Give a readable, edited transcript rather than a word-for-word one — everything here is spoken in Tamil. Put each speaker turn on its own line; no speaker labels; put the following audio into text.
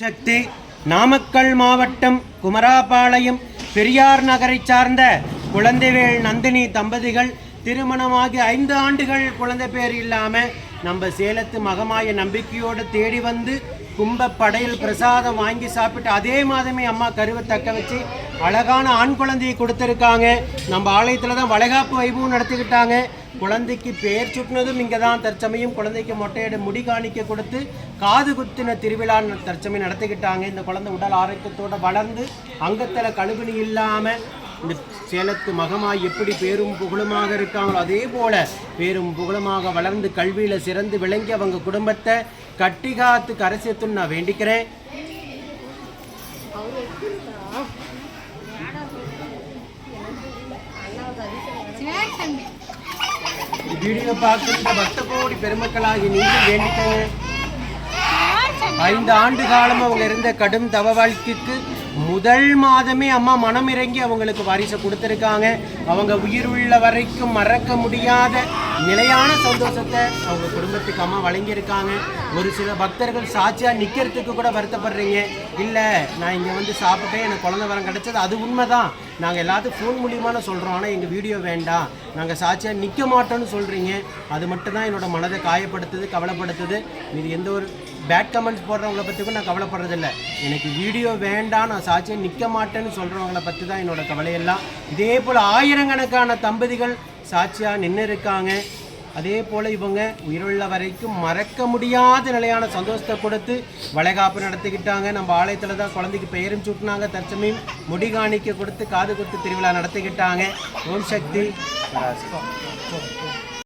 சக்தி நாமக்கல் மாவட்டம் குமராபாளையம் பெரியார் நகரை சார்ந்த குழந்தைவேல் நந்தினி தம்பதிகள் திருமணமாகி 5 ஆண்டுகள் குழந்தை பேர் இல்லாமல் நம்ம சேலத்து மகமாய நம்பிக்கையோடு தேடி வந்து கும்பப்படையில் பிரசாதம் வாங்கி சாப்பிட்டு அதே மாதமே அம்மா கருவை தக்க வச்சு அழகான ஆண் குழந்தையை கொடுத்துருக்காங்க. நம்ம ஆலயத்தில் தான் வளைகாப்பு வைபவம் நடத்திக்கிட்டாங்க. குழந்தைக்கு பெயர் சுட்டினதும் இங்கே தான். தற்சமயம் குழந்தைக்கு மொட்டையிட முடி காணிக்க கொடுத்து காது குத்தின திருவிழா தற்சமயம் நடத்திக்கிட்டாங்க. இந்த குழந்தை உடல் ஆரோக்கியத்தோடு வளர்ந்து அங்கத்தில் கழுகுனி இல்லாமல் இந்த சேலத்து மகமாய் எப்படி பேரும் புகழுமாக இருக்காங்களோ அதே போல் பேரும் புகழுமாக வளர்ந்து கல்வியில் சிறந்து விளங்கி அவங்க குடும்பத்தை கட்டி காத்து கரை சேர்த்துன்னு நான் வேண்டிக்கிறேன். வீடியோ பார்க்குற பக்த கோடி பெருமக்களாகி நீங்கள் வேண்டிக்கங்க. 5 ஆண்டு காலம் அவங்க இருந்த கடும் தவ வாழ்க்கைக்கு முதல் மாதமே அம்மா மனம் இறங்கி அவங்களுக்கு வாரிசை கொடுத்துருக்காங்க. அவங்க உயிர் உள்ள வரைக்கும் மறக்க முடியாத நிலையான சந்தோஷத்தை அவங்க குடும்பத்துக்கு அம்மா வழங்கியிருக்காங்க. ஒரு சில பக்தர்கள் சாட்சியாக நிற்கிறதுக்கு கூட வருத்தப்படுறீங்க. இல்லை நான் இங்கே வந்து சாப்பிட்டேன் எனக்கு குழந்தை வரம் கிடச்சது, அது உண்மை தான். நாங்கள் எல்லாத்துக்கும் ஃபோன் மூலியமான சொல்கிறோம், ஆனால் எங்கள் வீடியோ வேண்டாம், நாங்கள் சாட்சியாக நிற்க மாட்டோன்னு சொல்கிறீங்க. அது மட்டும்தான் என்னோடய மனதை காயப்படுத்துது, கவலைப்படுத்துது. இது எந்த ஒரு பேட் கமெண்ட்ஸ் போடுறவங்கள பற்றி கூட நான் கவலைப்படுறதில்லை. எனக்கு வீடியோ வேண்டாம், நான் சாட்சியாக நிற்க மாட்டேன்னு சொல்கிறவங்கள பற்றி தான் என்னோடய கவலையெல்லாம். இதே போல் ஆயிரக்கணக்கான தம்பதிகள் சாட்சியாக நின்று இருக்காங்க. அதே போல் இவங்க உயிருள்ள வரைக்கும் மறக்க முடியாத நிலையான சந்தோஷத்தை கொடுத்து வளைகாப்பு நடத்திக்கிட்டாங்க. நம்ம ஆலயத்தில் தான் குழந்தைக்கு பெயரும் சுட்டினாங்க. தற்சமயம் முடி காணிக்க கொடுத்து காது குத்து திருவிழா நடத்திக்கிட்டாங்க. ஓம் சக்தி.